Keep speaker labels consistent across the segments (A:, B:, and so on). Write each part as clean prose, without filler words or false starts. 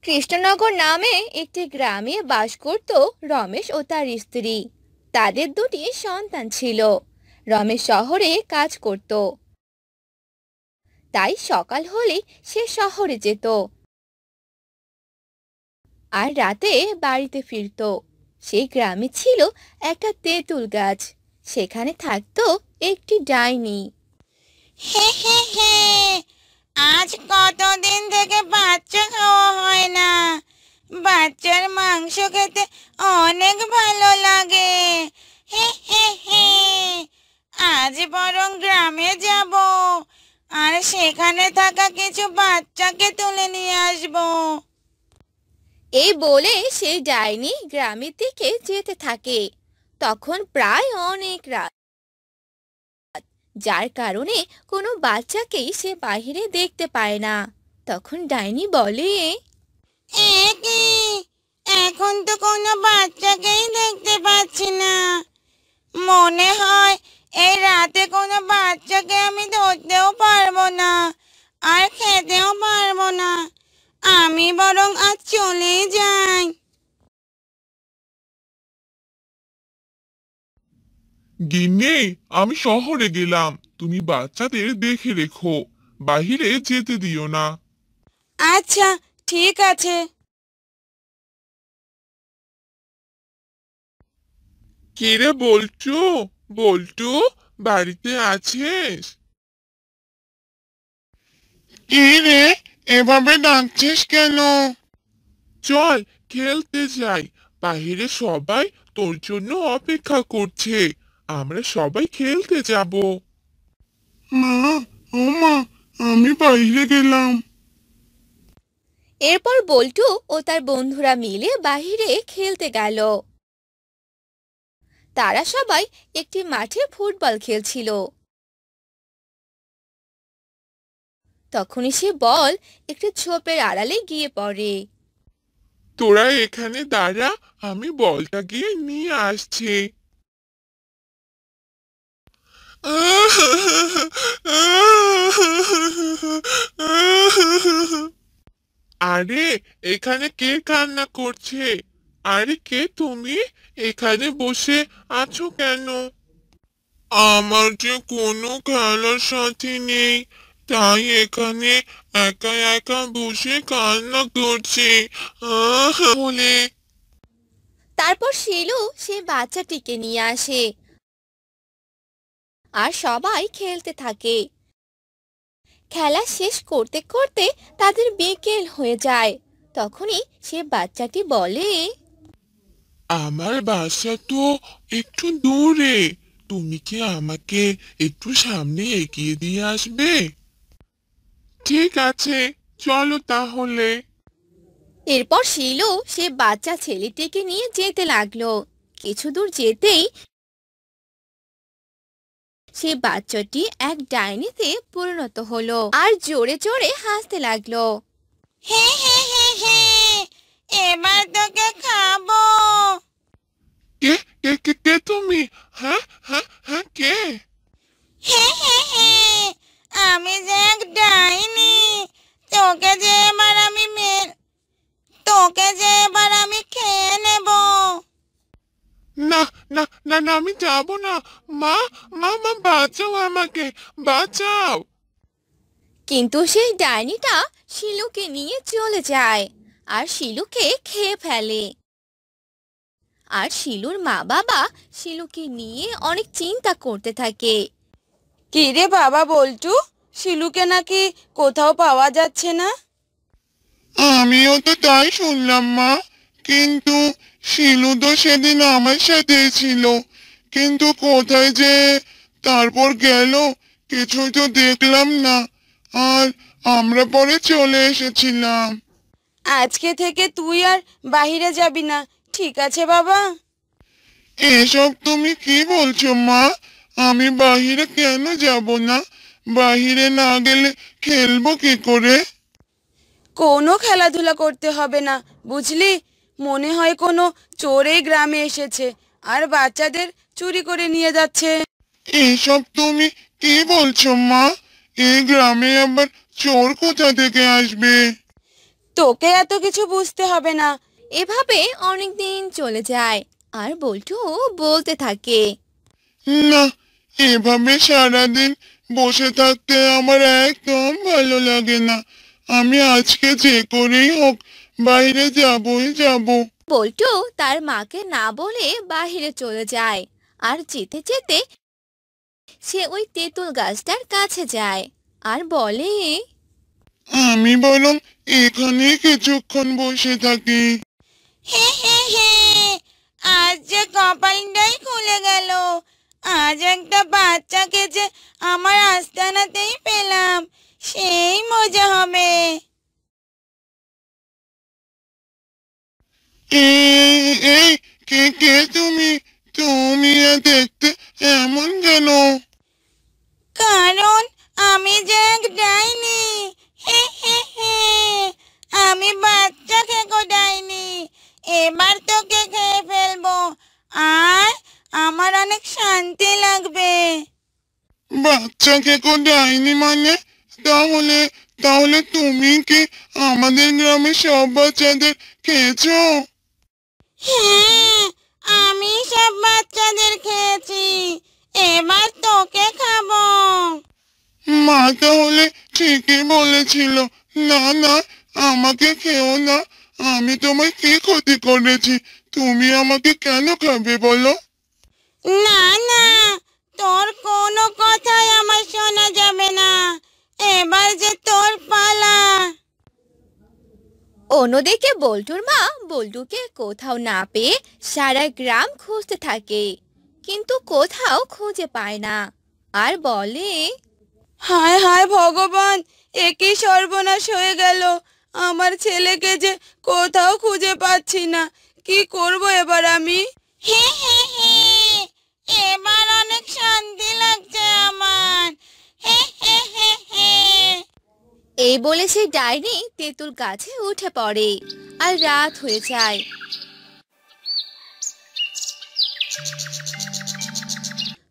A: কৃষ্ণনগর নামে একটি গ্রামে বাস করত রমেশ ও তার স্ত্রী। তাদের দুটি সন্তান ছিল। রমেশ শহরে কাজ করত, তাই সকাল হলে সে শহরে যেত আর রাতে বাড়িতে ফিরত। সেই গ্রামে ছিল একটা তেঁতুল গাছ, সেখানে থাকতো একটি ডাইনি।
B: হে হে হে, আজ কতদিন থেকে বাচ্চা খাওয়া হয় না। বাচ্চার মাংস খেতে অনেক ভালো লাগে। হে হে হে, আজ বরং গ্রামে যাব আর সেখানে থাকা কিছু বাচ্চাকে তুলে নিয়ে আসবো।
A: এই বলে সেই ডাইনি গ্রামের দিকে যেতে থাকে। তখন প্রায় অনেক রাত, যার কারণে কোনো বাচ্চাকেই সে বাইরে দেখতে পায় না। তখন ডাইনি বলে,
B: এ কি, এখন তো কোনো বাচ্চাকেই দেখতে পাচ্ছি না। মনে হয় এই রাতে কোনো বাচ্চাকে আমি ধরতেও পারবো না আর খেতেও পারবো না। আমি বরং আজ চলেই যাই।
C: গিন্নি, আমি শহরে গেলাম, তুমি বাচ্চাদের দেখে রেখো, বাহিরে যেতে দিও না।
B: আচ্ছা, ঠিক আছে।
C: কে রে বল্টু? বল্টু, বাড়িতে আছিস? কি রে, এভাবে ডাকছিস কেন? চল খেলতে যাই, বাহিরে সবাই তোর জন্য অপেক্ষা করছে। আমরা সবাই খেলতে যাব। মা, ও মা, আমি বাইরে গেলাম।
A: এরপর বল্টু ও তার বন্ধুরা মিলে বাহিরে খেলতে গেল। তারা সবাই একটি মাঠে ফুটবল খেলছিল। তখনই সে বল একটি ঝোপের আড়ালে গিয়ে পড়ে।
C: তোরা এখানে দাঁড়া, আমি বলটা গিয়ে নিয়ে আসছি। আরে, এখানে কে কান্না করছে? আরে কে তুমি? এখানে বসে আছো কেন? আমার যে কোনো খেলার সাথী নেই, তাই এখানে একা একা বসে কান্না করছি বলে।
A: তারপর শিলু সে বাচ্চাটিকে নিয়ে আসে আর সবাই খেলতে থাকে। খেলা শেষ করতে করতে তাদের বিকেল হয়ে যায়। তখনই সে বাচ্চাটি বলে,
C: আমার বাসা তো একটু দূরে, তুমি কি আমাকে একটু সামনে এগিয়ে দিয়ে আসবে? ঠিক আছে, চলো তাহলে।
A: এরপর শিলু সে বাচ্চা ছেলেটিকে নিয়ে যেতে লাগলো। কিছু দূর যেতেই সে বাচ্চাটি এক ডাইনিতে পরিণত হলো আর জোরে জোরে হাসতে লাগলো।
B: হে হে হে হে, এবার তোকে খাবো।
C: কে কে কে কে তুমি? হ্যাঁ হ্যাঁ হ্যাঁ, কে?
B: হে হে হে, আমি যে এক ডাইনি। তোকে যে এবার আমি তোকে যে এবার আমি খেয়ে নেব।
C: না না না না, আমি যাব না। মা, মা মা, বাঁচাও আমাকে, বাঁচাও।
A: কিন্তু সেই ডাইনিটা শিলুকে নিয়ে চলে যায় আর শিলুকে খেয়ে ফেলে। আর শিলুর মা বাবা শিলুকে নিয়ে অনেক চিন্তা করতে থাকে।
B: কি রে বাবা বল্টু, শিলুকে নাকি কোথাও পাওয়া যাচ্ছে না?
C: আমিও তো তাই শুনলাম মা, কিন্তু শিলু তো সেদিন আমার সাথে ছিল, কিন্তু কোথায় যে তারপর গেল কিছুই তো দেখলাম না। আর আমরা পরে চলে এসেছিলাম।
B: আজকে থেকে তুই আর বাহিরে যাবি না, ঠিক আছে বাবা?
C: এসব তুমি কি বলছো মা? আমি বাহিরে কেন যাব না? বাহিরে না গেলে খেলবো কি করে?
B: কোনো খেলাধুলা করতে হবে না, বুঝলি? মনে হয় কোনো চোর এই গ্রামে এসেছে আর বাচ্চাদের চুরি করে নিয়ে যাচ্ছে।
C: এসব তুমি কি বলছো মা? এই গ্রামে আবার চোর কোথা থেকে আসবে?
B: তোকে এত কিছু বুঝতে হবে না।
A: এভাবে অনেক দিন চলে যায় আর বল্টু বলতে থাকে,
C: না, এভাবে সারাদিন বসে থাকতে আমার একদম ভালো লাগে না। আমি আজকে যে করেই হোক বাইরে যাবই যাব।
A: বল্টু তার মাকে না বলে বাইরে চলে যায় আর যেতে যেতে সে ওই তেঁতুল গাছটার কাছে যায় আর বলে,
C: আমি বরং এখানে কিছুক্ষণ বসে থাকি।
B: হে হে হে, আজ যে কপালটাই খুলে গেল। আজ একটা বাচ্চাকে যে আমার আস্তানাতেই পেলাম, সেই মজা হবে।
C: এই কে কে তুমি? তুমি দেখতে এমন কেন?
B: কারণ আমি যে এক ডাইনি। হে হে হে, আমি বাচ্চা খেকো ডাইনি। এবার তোকে খেয়ে ফেলবো আর আমার অনেক শান্তি লাগবে।
C: বাচ্চাকে কো ডাইনি মানে? তাহলে তাহলে তুমি কি আমাদের গ্রামের সব বাচ্চাদের খেয়েছো?
B: হ্যাঁ, আমি সব বাচ্চাদের খেয়েছি। এবার তোকে খাবো।
C: মা তাহলে ঠিকই বলেছিল। না না, আমাকে খেও না। আমি তোমায় কি ক্ষতি করেছি? তুমি আমাকে কেন খাবে বলো?
B: না না, তোর কোনো কথাই আমার শোনা যাবে না। এবার যে তোর পালা।
A: অন্যদিকে বল্টুর মা বল্টুকে কোথাও না পেয়ে সারা গ্রাম খুঁজতে থাকে, কিন্তু কোথাও খুঁজে পায় না আর বলে,
B: হায় হায় ভগবান, এ কি সর্বনাশ হয়ে গেল। আমার ছেলেকে যে কোথাও খুঁজে পাচ্ছি না। কি করব এবার আমি? হে হে হে, এবার অনেক শান্তি লাগছে আমার। হে হে হে হে।
A: এই বলে সেই ডাইনি তেঁতুল গাছে উঠে পড়ে আর রাত হয়ে যায়।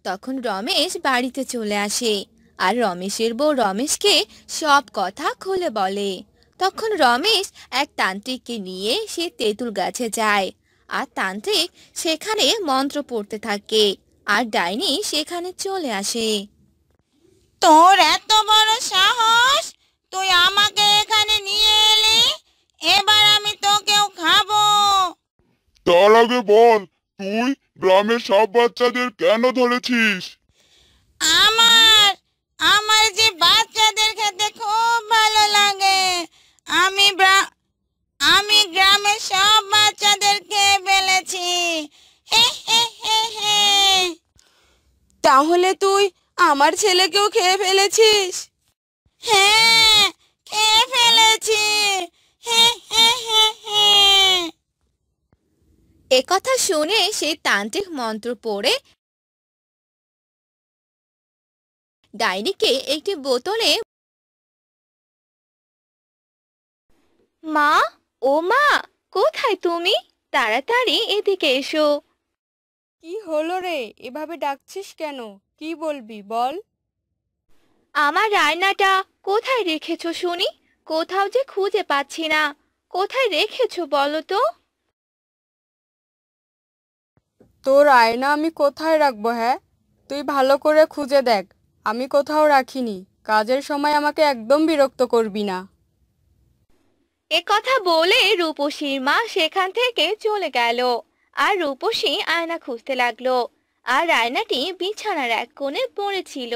A: তখন রমেশ বাড়িতে চলে আসে আর রমেশের বউ রমেশকে সব কথা খুলে বলে। তখন রমেশ এক তান্ত্রিককে নিয়ে সে তেঁতুল গাছে যায় আর তান্ত্রিক সেখানে মন্ত্র পড়তে থাকে আর ডাইনি সেখানে চলে আসে।
B: তোর এত বড় সাহস, তুই আমাকে এখানে নিয়ে এলি। এবার আমি তোকেও খাবো।
C: তার আগে বল, তুই গ্রামের সব বাচ্চাদের কেন ধরেছিস?
B: আমার আমার যে বাচ্চাদের খেতে খুব ভালো লাগে। আমি আমি গ্রামের সব বাচ্চাদের খেয়ে ফেলেছি। হে হে হে হে। তাহলে তুই আমার ছেলেকেও খেয়ে ফেলেছিস? হ্যাঁ, খেয়ে ফেলেছি। হে হে হে হে।
A: একথা শুনে সেই তান্ত্রিক মন্ত্র পড়ে ডাইনিকে একটি বোতলে, মা, ও মা, কোথায় তুমি? তাড়াতাড়ি এদিকে এসো।
D: কি হলো রে, এভাবে ডাকছিস কেন? কি বলবি বল।
A: আমার রায়নাটা কোথায় রেখেছো শুনি? কোথাও যে খুঁজে পাচ্ছি না। কোথায় রেখেছো বলো তো?
D: তোর আয়না আমি কোথায় রাখবো? হ্যাঁ, তুই ভালো করে খুঁজে দেখ। আমি কোথাও রাখিনি। কাজের সময় আমাকে একদম বিরক্ত করবি না।
A: কথা বলে রূপসীর মা সেখান থেকে চলে গেল আর রূপসী আয়না খুঁজতে লাগলো আর আয়নাটি বিছানার এক কোণে পড়েছিল।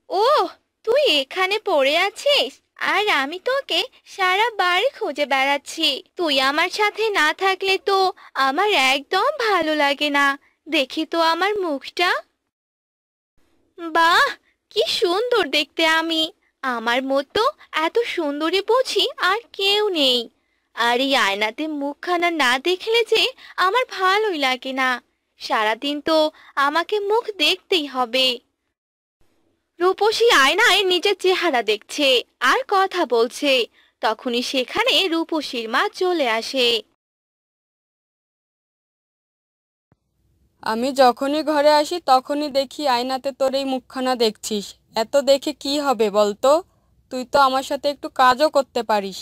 A: ওহ, তুই এখানে পড়ে আছিস আর আমি তোকে সারা বাড়ি খুঁজে বেড়াচ্ছি। তুই আমার সাথে না থাকলে তো আমার একদম ভালো লাগে না। দেখি তো আমার মুখটা। বাহ, কি সুন্দর দেখতে আমি। আমার মতো এত সুন্দরী বুঝি আর কেউ নেই। আর এই আয়নাতে মুখখানা না দেখলে যে আমার ভালোই লাগে না। সারাদিন তো আমাকে মুখ দেখতেই হবে। রূপসী আয়নায় নিজের চেহারা দেখছে আর কথা বলছে। তখনই সেখানে রূপসীর মা চলে আসে।
D: আমি যখনই ঘরে আসি তখনই দেখি আয়নাতে তোর এই মুখখানা দেখছিস। এত দেখে কি হবে বলতো? তুই তো আমার সাথে একটু কাজও করতে পারিস।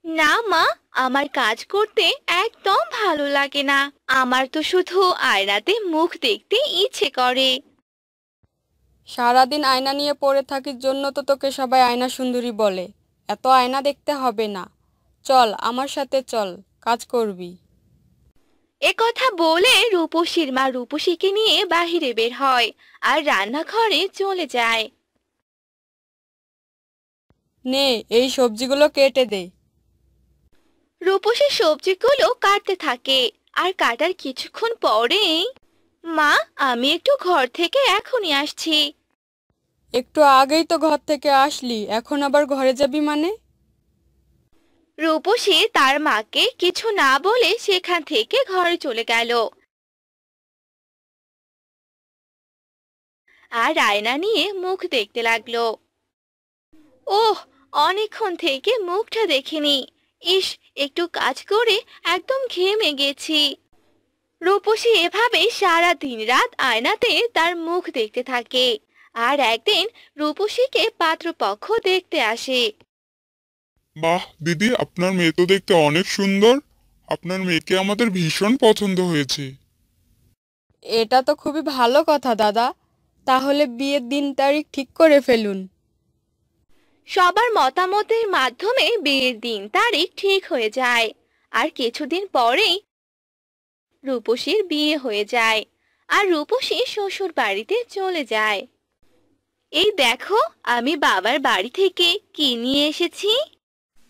A: না মা, আমার কাজ করতে একদম ভালো লাগে না। আমার তো শুধু আয়নাতে মুখ দেখতে ইচ্ছে করে।
D: সারাদিন আয়না নিয়ে পড়ে থাকির জন্য তো তোকে সবাই আয়না সুন্দরী বলে। এত আয়না দেখতে হবে না। চল আমার সাথে চল, কাজ করবি।
A: এ কথা বলে রূপসীর মা রূপসীকে নিয়ে বাহিরে বের হয় আর রান্নাঘরে চলে যায়।
D: নে, এই সবজিগুলো কেটে দে।
A: রূপসী সবজিগুলো কাটতে থাকে আর কাটার কিছুক্ষণ পরেই, মা, আমি একটু ঘর থেকে এখনই আসছি।
D: একটু আগেই তো ঘর থেকে আসলি, এখন আবার ঘরে যাবি মানে?
A: রূপসী তার মাকে কিছু না বলে সেখান থেকে ঘরে চলে গেল আর আয়না নিয়ে মুখ দেখতে লাগলো। ওহ, অনেকক্ষণ থেকে মুখটা দেখিনি। ইস, একটু কাজ করে একদম ঘেমে গেছি। রূপসী এভাবে সারা দিন রাত আয়নাতে তার মুখ দেখতে থাকে। আর একদিন রূপসীকে পাত্রপক্ষ দেখতে আসে।
C: বাহ দিদি, আপনার মেয়ে তো দেখতে অনেক সুন্দর। আপনার মেয়েকে আমাদের ভীষণ পছন্দ হয়েছে।
D: এটা তো খুবই ভালো কথা দাদা। তাহলে বিয়ের দিন তারিখ ঠিক করে ফেলুন।
A: সবার মতামতের মাধ্যমে বিয়ের দিন তারিখ ঠিক হয়ে যায়। আর কিছুদিন পরেই রূপসীর বিয়ে হয়ে যায় আর রূপসী শ্বশুর বাড়িতে চলে যায়। এই দেখো, আমি বাবার বাড়ি থেকে কি নিয়ে এসেছি।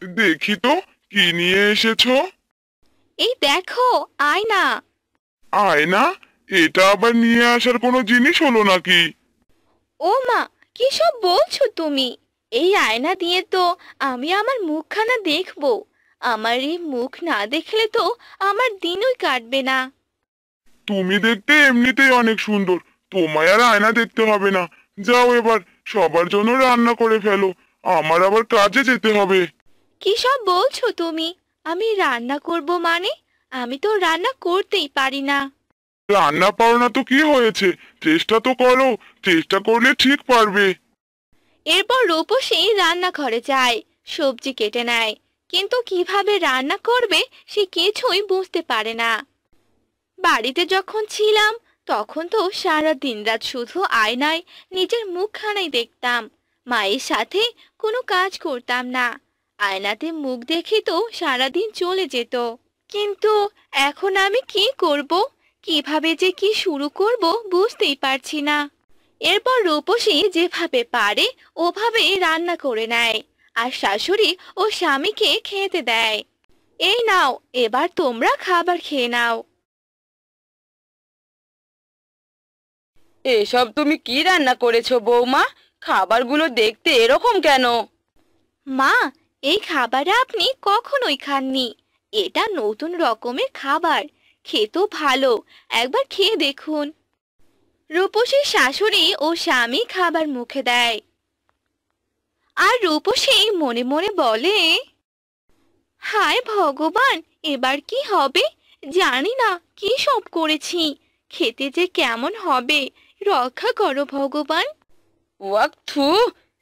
C: দেখি তো, কি নিয়ে এসেছো?
A: এই দেখো, আয়না।
C: আয়না? এটা আবার নিয়ে আসার কোনো জিনিস হলো নাকি?
A: ও মা, কি সব বলছো তুমি? এই আয়না দিয়ে তো আমি আমার মুখখানা দেখবো। আমার এই মুখ না দেখলে তো আমার দিনই কাটবে না।
C: তুমি দেখতে এমনিতেই অনেক সুন্দর, তোমায় আর আয়না দেখতে হবে না। যাও এবার সবার জন্য রান্না করে ফেলো, আমার আবার কাজে যেতে হবে।
A: কি সব বলছো তুমি? আমি রান্না করব মানে? আমি তো রান্না করতেই পারি না।
C: রান্না পারো না তো কি হয়েছে, চেষ্টা তো করো, চেষ্টা করলে ঠিক পারবে।
A: এরপর রূপসী রান্নাঘরে যায়, সবজি কেটে নেয়, কিন্তু কিভাবে রান্না করবে সে কিছুই বুঝতে পারে না। বাড়িতে যখন ছিলাম তখন তো সারা দিন রাত শুধু আয়নায় নিজের মুখখানাই দেখতাম। মায়ের সাথে কোনো কাজ করতাম না। আয়নাতে মুখ দেখে তো সারাদিন চলে যেত। কিন্তু এখন আমি কি করব, কিভাবে যে কি শুরু করব বুঝতেই পারছি না। এরপর রূপসী যেভাবে পারে ওভাবে রান্না করে নেয় আর শাশুড়ি ও স্বামীকে খেতে দেয়। এই নাও, এবার তোমরা খাবার খেয়ে নাও।
D: এসব তুমি কি রান্না করেছো বৌমা? খাবারগুলো দেখতে এরকম কেন?
A: মা, এই খাবার আপনি কখনোই খাননি। এটা নতুন রকমের খাবার, খেতেও ভালো, একবার খেয়ে দেখুন। রূপসীর শাশুড়ি ও স্বামী খাবার মুখে দেয় আর রূপসী মনে মনে বলে, হায় ভগবান, এবার কি হবে? জানি না কি সব করেছি, খেতে যে কেমন হবে, রক্ষা করো ভগবান।
D: ওয়াক থু,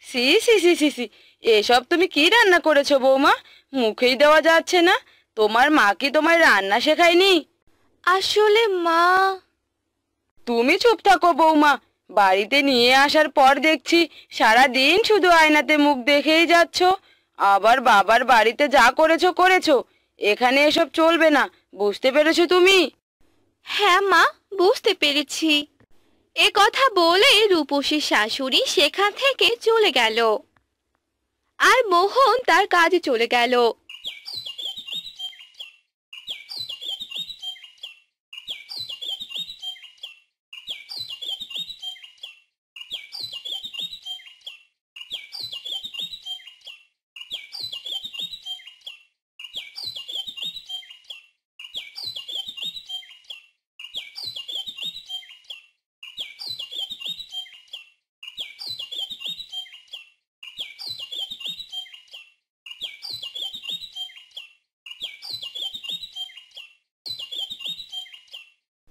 D: সি সি সি সি সি, এসব তুমি কি রান্না করেছো বৌমা? মুখেই দেওয়া যাচ্ছে না। তোমার মা কি তোমায় রান্না শেখায়নি?
A: আসলে মা।
D: তুমি চুপ থাকো বৌমা। বাড়িতে নিয়ে আসার পর দেখছি সারা দিন শুধু আয়নাতে মুখ দেখেই যাচ্ছ। আবার বাবার বাড়িতে যা করেছো করেছো, এখানে এসব চলবে না। বুঝতে পেরেছো তুমি?
A: হ্যাঁ মা, বুঝতে পেরেছি। এ কথা বলে রূপসীর শাশুড়ি সেখান থেকে চলে গেল আর মোহন তার কাজে চলে গেল।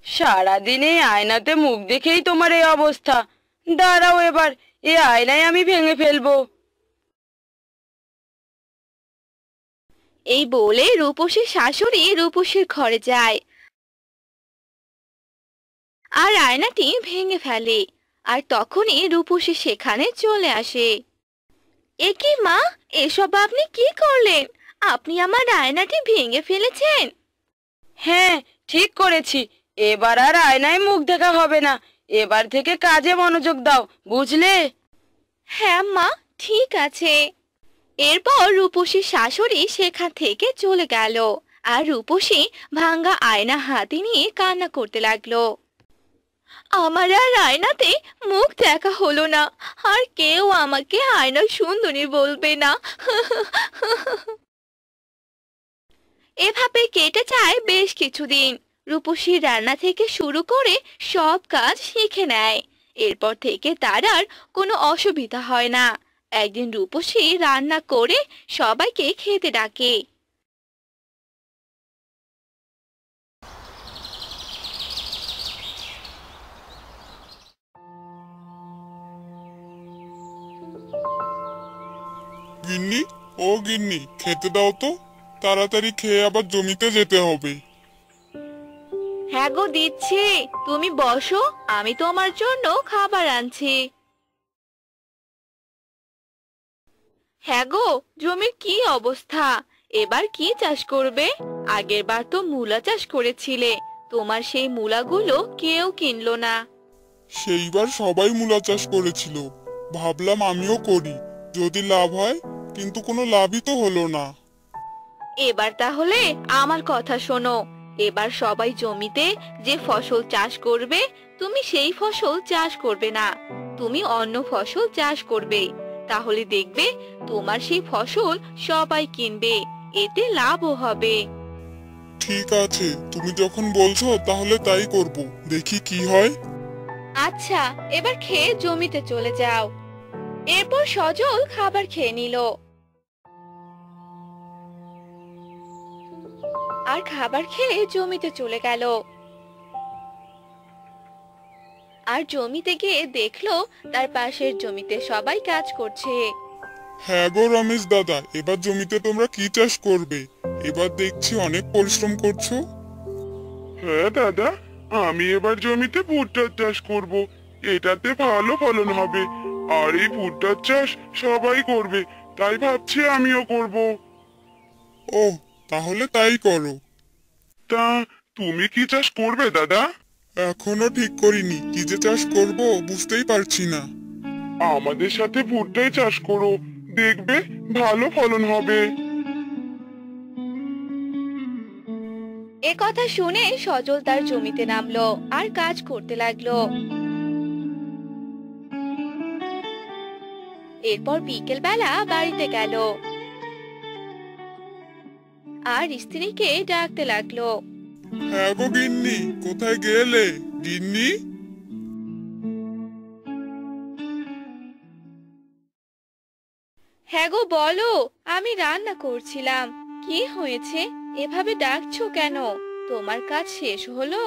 D: সারাদিনে আয়নাতে মুখ দেখেই তোমার এই অবস্থা। দাঁড়াও, এবার এ আয়নায় আমি ভেঙে ফেলবো।
A: এই বলে রূপসীর শাশুড়ি রূপসীর ঘরে যায় আর আয়নাটি ভেঙে ফেলে। আর তখনই রূপসী সেখানে চলে আসে। এ কি মা, এসব আপনি কি করলেন? আপনি আমার আয়নাটি ভেঙে ফেলেছেন।
D: হ্যাঁ, ঠিক করেছি। এবার আর আয়নায় মুখ দেখা হবে না। এবার থেকে কাজে মনোযোগ দাও, বুঝলে?
A: হ্যাঁ মা, ঠিক আছে। এরপর রূপসীর শাশুড়ি সেখান থেকে চলে গেল আর রূপসী ভাঙ্গা আয়না হাতে নিয়ে কান্না করতে লাগলো। আমার আর আয়নাতে মুখ দেখা হলো না, আর কেউ আমাকে আয়না সুন্দরী বলবে না। এভাবে কেটে যায় বেশ কিছুদিন। রূপসী রান্না থেকে শুরু করে সব কাজ শিখে নেয়। এরপর থেকে তার আর কোনো অসুবিধা হয় না। একদিন রূপসী রান্না করে সবাইকে খেতে ডাকে।
C: গিন্নি, ও গিন্নি, খেতে দাও তো। তাড়াতাড়ি খেয়ে আবার জমিতে যেতে হবে।
A: হ্যাঁ গো, দিচ্ছি, তুমি বসো, আমি তোমার জন্য খাবার আনছি। হ্যাঁ গো, জমির কি অবস্থা? এবার কি চাষ করবে? আগের বার তো মূলা চাষ করেছিলে, তোমার সেই মূলাগুলো কেউ কিনলো না।
C: সেইবার সবাই মূলা চাষ করেছিল, ভাবলাম আমিও করি, যদি লাভ হয়, কিন্তু কোনো লাভই তো হলো না।
A: এবার তাহলে আমার কথা শোনো। এবার সবাই জমিতে যে ফসল চাষ করবে, তুমি সেই ফসল চাষ করবে না, তুমি অন্য ফসল চাষ করবে। তাহলে দেখবে তোমার সেই ফসল সবাই কিনবে, এতে লাভও হবে।
C: ঠিক আছে, তুমি যখন বলছো তাহলে তাই করব, দেখি কি হয়।
A: আচ্ছা, এবার খেয়ে জমিতে চলে যাও। এরপর সজল খাবার খেয়ে নিল আর খাবার খেয়ে জমিতে চলে গেল। আর জমিতে গিয়ে দেখলো তার পাশের জমিতে সবাই কাজ করছে।
C: হ্যাঁ গো রমেশ দাদা, এবার জমিতে তোমরা কি চাষ করবে? এবার দেখছি অনেক পরিশ্রম করছো। হ্যাঁ দাদা, আমি এবার জমিতে ভুট্টার চাষ করব, এটাতে ভালো ফলন হবে। আর এই ভুট্টার চাষ সবাই করবে, তাই ভাবছি আমিও করব। ও, তাহলে তাই করো। তা তুমি কি চাষ করবে দাদা? এখনো ঠিক করিনি, কি যে চাষ করব বুঝতেই পারছি না। আমাদের সাথে ভুট্টাই চাষ করো, দেখবে ভালো ফলন হবে।
A: এ কথা শুনে সজল তার জমিতে নামলো আর কাজ করতে লাগলো। এরপর বিকেল বেলা বাড়িতে গেল আর স্ত্রীকে ডাকতে লাগলো।
C: হ্যাঁ গো গিন্নি, কোথায় গেলে গিন্নি?
A: হ্যাঁ গো, বলো, আমি রান্না করছিলাম। কি হয়েছে, এভাবে ডাকছো কেন? তোমার কাজ শেষ হলো?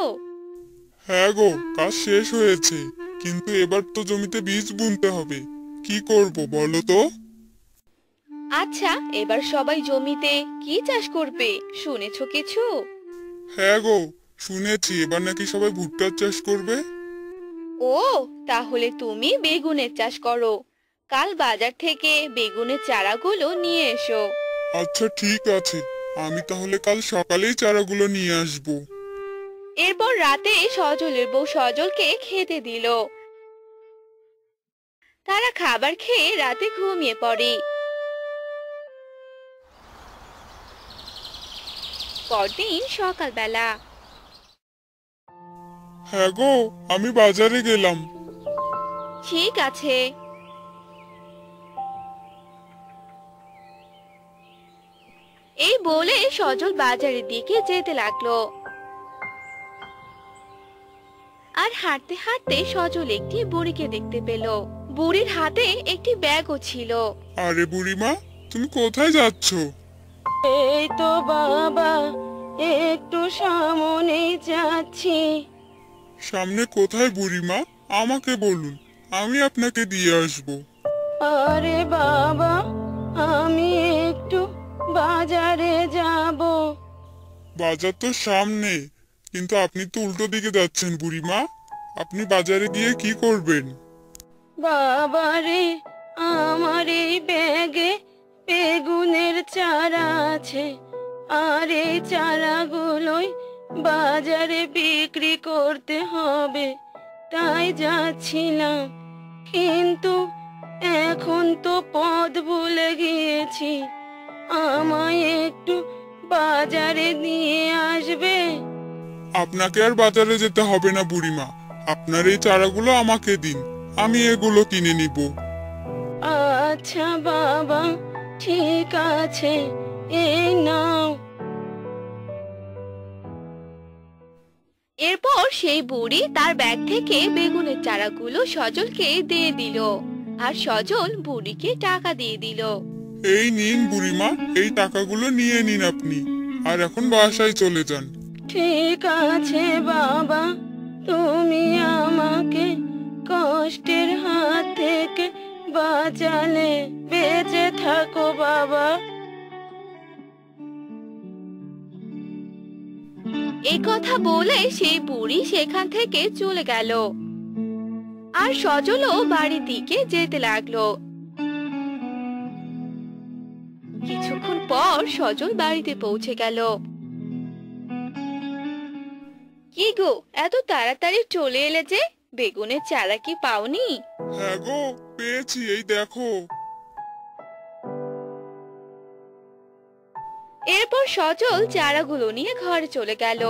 C: হ্যাঁ গো, কাজ শেষ হয়েছে, কিন্তু এবার তো জমিতে বীজ বুনতে হবে, কি করব বলো তো?
A: আচ্ছা, এবার সবাই জমিতে কি চাষ করবে, শুনেছো কিছু?
C: হ্যাঁ গো, শুনেছি এবার নাকি সবাই ভুট্টার চাষ করবে।
A: ও, তাহলে তুমি বেগুনের চাষ করো। কাল বাজার থেকে বেগুনের চারাগুলো নিয়ে এসো।
C: আচ্ছা ঠিক আছে, আমি তাহলে কাল সকালেই চারাগুলো নিয়ে আসবো।
A: এরপর রাতে সজলের বউ সজলকে খেতে দিল। তারা খাবার খেয়ে রাতে ঘুমিয়ে পড়ে। পরদিন সকালবেলা।
C: হ্যাঁ গো, আমি বাজারে গেলাম।
A: ঠিক আছে। এই বলে সজল বাজারের দিকে যেতে লাগলো। আর হাঁটতে হাঁটতে সজল একটি বুড়িকে দেখতে পেল। বুড়ির হাতে একটি ব্যাগও ছিল।
C: আরে বুড়িমা, তুমি কোথায় যাচ্ছ?
D: এই তো বাবা, একটু সামনে যাচ্ছি।
C: সামনে কোথায় বুড়িমা, আমাকে বলুন, আমি আপনাকে দিয়ে আসবো।
D: আরে বাবা, আমি একটু বাজারে যাব।
C: বাজার তো সামনে, কিন্তু আপনি তো উল্টো দিকে যাচ্ছেন বুড়িমা। আপনি বাজারে গিয়ে কি করবেন?
D: বাবারে, আমার এই ব্যাগে বেগুনের চারা আছে, আর এই চারাগুলোই বাজারে বিক্রি করতে হবে, তাই যাচ্ছিলাম। কিন্তু এখন তো পথ ভুলে গিয়েছি, আমায় একটু বাজারে নিয়ে আসবে?
C: আপনাকে আর বাজারে যেতে হবে না বুড়িমা, আপনার এই চারাগুলো আমাকে দিন, আমি এগুলো কিনে নিব।
D: আচ্ছা বাবা, ঠিক আছে, এই নাও।
A: এরপর সেই বুড়ি তার ব্যাগ থেকে বেগুনের চারাগুলো সজলকে দিয়ে দিল, আর সজল বুড়িকে টাকা দিয়ে দিল।
C: এই নিন বুড়িমা, এই টাকাগুলো নিয়ে নিন আপনি, আর এখন বাসায় চলে যান।
D: ঠিক আছে বাবা, তুমি আমাকে কষ্টের হাত থেকে বাঁচালে। বেঁচে থাকো বাবা।
A: এই কথা বলে সেই বুড়ি সেখান থেকে চলে গেল, আর সজলও বাড়ির দিকে যেতে লাগলো। কিছুক্ষণ পর সজল বাড়িতে পৌঁছে গেল। কি গো, এত তাড়াতাড়ি চলে এলে যে? বেগুনের চারা কি পাওনি?
C: হ্যাঁ গো, পেয়েছি, এই দেখো।
A: এরপর সজল চারাগুলো নিয়ে ঘরে চলে গেল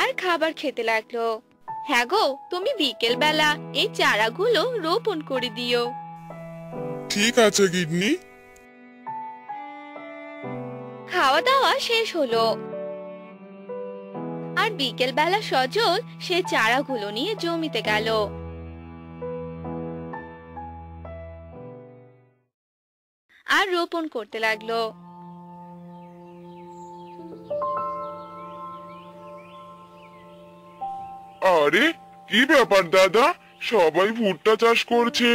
A: আর খাবার খেতে লাগলো। হ্যাঁ গো, তুমি বিকেল বেলা এই চারাগুলো রোপণ করে দিও।
C: ঠিক আছে গিন্নি।
A: খাওয়া দাওয়া শেষ হলো, আর বিকেল বেলা সজল সেই চারাগুলো নিয়ে জমিতে গেল। আর রোপণ করতে লাগলো।
C: আরে কি ব্যাপার দাদা, সবাই ভুট্টা চাষ করছে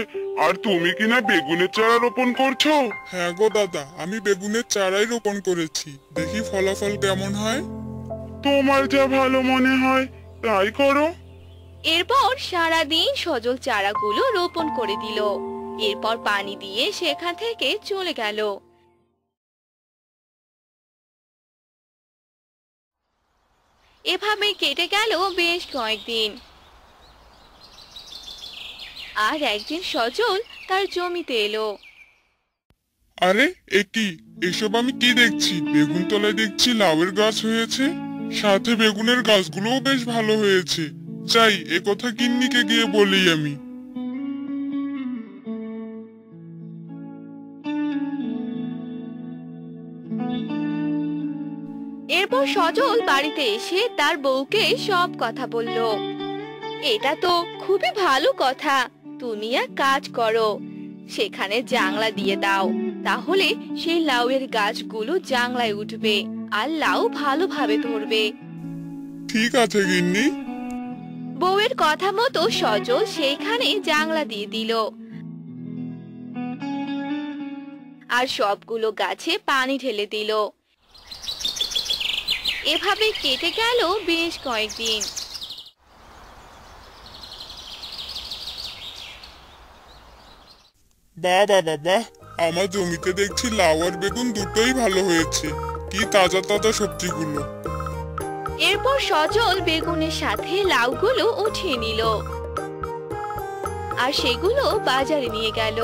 C: আর তুমি কিনা বেগুনের চারা রোপণ করছো? হ্যাঁ গো দাদা, আমি বেগুনের চারাই রোপণ করেছি, দেখি ফলাফল কেমন হয়। তোমার যা ভালো মনে হয় তাই করো।
A: এরপর সারাদিন সজল চারাগুলো রোপণ করে দিল, এরপর পানি দিয়ে সেখান থেকে চলে গেল। এভাবে কেটে গেল বেশ কয়েকদিন। আর একদিন সজল তার জমিতে এলো।
C: আরে এ কি, এসব আমি কি দেখছি? বেগুন তলায় দেখছি লাউয়ের গাছ হয়েছে, সাথে বেগুনের গাছগুলোও বেশ ভালো হয়েছে। যাই, এ কথা গিন্নিকে গিয়ে বলি আমি।
A: এরপর সজল বাড়িতে এসে তার বউকে সব কথা বলল। এটা তো খুবই ভালো কথা, তুমি এক কাজ করো, সেখানে জাংলা দিয়ে দাও, তাহলে সেই লাউয়ের গাছগুলো জাংলায় উঠবে আর লাউ ভালোভাবে ধরবে।
C: ঠিক আছে গিন্নি।
A: বউয়ের কথা মতো সজল সেইখানে জাংলা দিয়ে দিল, আর সবগুলো গাছে পানি ঢেলে দিল। এভাবে কেটে গেল বেশ কয়েকদিন।
C: বাহ বাবা বাহ, আমার জমিতে দেখছি লাউ আর বেগুন দুটোই ভালো হয়েছে, কি তাজা তাজা সবজিগুলো।
A: এরপর সজল বেগুনের সাথে লাউগুলো উঠিয়ে নিল, আর সেগুলো বাজারে নিয়ে গেল।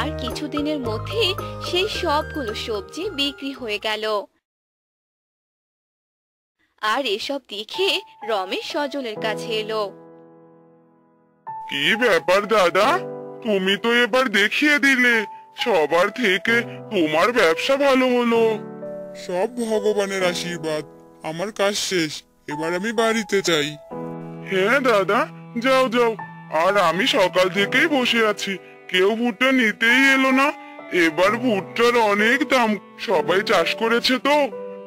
A: আর কিছুদিনের মধ্যে সেই সবগুলো সবজি বিক্রি হয়ে গেল। আর এসব দেখে রমেশ সজলের কাছে এলো।
C: কি ব্যাপার দাদা, তুমি তো এবার দেখিয়ে দিলে, সবার থেকে তোমার ব্যবসা ভালো হলো। সব ভগবানের আশীর্বাদ, আমার কাজ শেষ, এবার আমি বাড়িতে যাই। হ্যাঁ দাদা, যাও যাও। আর আমি সকাল থেকেই বসে আছি, কেউ ভুট্টা নিতেই এলো না। এবার ভুট্টার অনেক দাম, সবাই চাষ করেছে তো।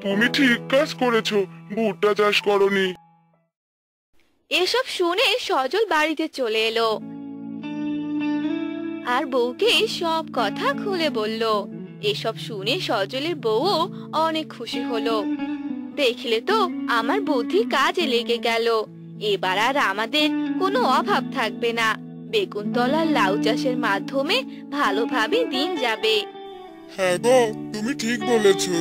C: তুমি ঠিক কাজ করেছো, ভুট্টা চাষ করনি।
A: এসব শুনে সজল বাড়িতে চলে এলো। আর বউকে সব কথা খুলে বলল। এসব শুনে সজলের বউও অনেক খুশি হলো। দেখলে তো, আমার বুদ্ধি কাজে লেগে গেল। এবার আর আমাদের কোনো অভাব থাকবে না। বেগুনতলার লাউ চাষের মাধ্যমে ভালোভাবে দিন যাবে।
C: হ্যাঁ গো, তুমি ঠিক বলেছো।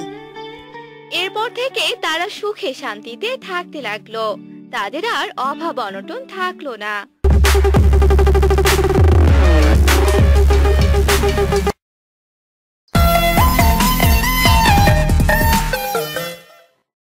A: এরপর থেকে তারা সুখে শান্তিতে থাকতে লাগলো। তাদের আর অভাব অনটন থাকলো না।